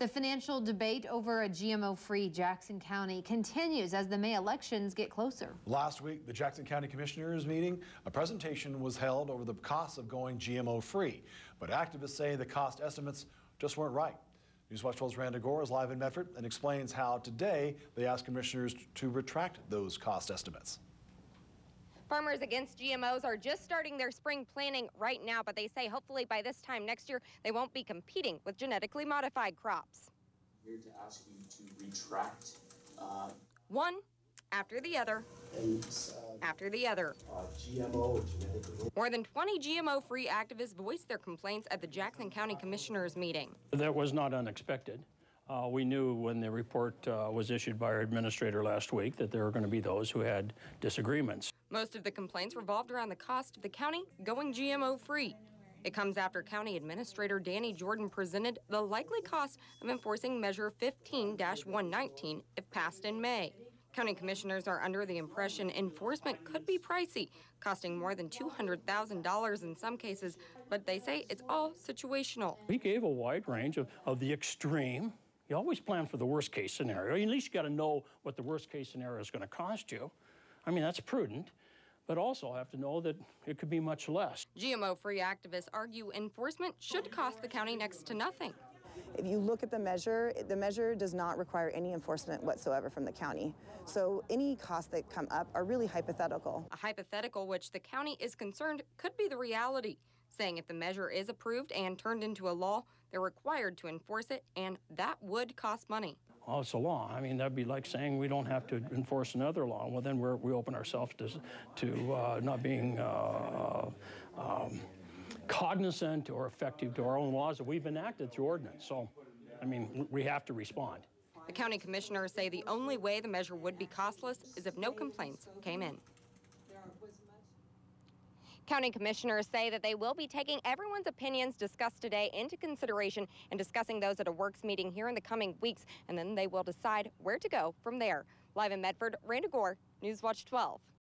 The financial debate over a GMO-free Jackson County continues as the May elections get closer. Last week, the Jackson County Commissioners meeting, a presentation was held over the cost of going GMO-free. But activists say the cost estimates just weren't right. Newswatch 12's Randa Gore is live in Medford and explains how today they asked commissioners to retract those cost estimates. Farmers against GMOs are just starting their spring planning right now, but they say hopefully by this time next year, they won't be competing with genetically modified crops. Here to ask you to retract one after the other, after the other. GMO or genetically. More than 20 GMO-free activists voiced their complaints at the Jackson County Commissioners meeting. That was not unexpected. We knew when the report was issued by our administrator last week that there were going to be those who had disagreements. Most of the complaints revolved around the cost of the county going GMO-free. It comes after County Administrator Danny Jordan presented the likely cost of enforcing Measure 15-119 if passed in May. County commissioners are under the impression enforcement could be pricey, costing more than $200,000 in some cases, but they say it's all situational. He gave a wide range of the extreme. You always plan for the worst case scenario. At least you got to know what the worst case scenario is going to cost you. I mean, that's prudent, but also have to know that it could be much less. GMO-free activists argue enforcement should cost the county next to nothing. If you look at the measure does not require any enforcement whatsoever from the county. So any costs that come up are really hypothetical. A hypothetical which the county is concerned could be the reality, saying if the measure is approved and turned into a law, they're required to enforce it, and that would cost money. Oh, it's a law. I mean, that'd be like saying we don't have to enforce another law. Well, then we open ourselves to not being cognizant or effective to our own laws that we've enacted through ordinance. So, I mean, we have to respond. The county commissioners say the only way the measure would be costless is if no complaints came in. County commissioners say that they will be taking everyone's opinions discussed today into consideration and discussing those at a works meeting here in the coming weeks, and then they will decide where to go from there. Live in Medford, Randa Gore, Newswatch 12.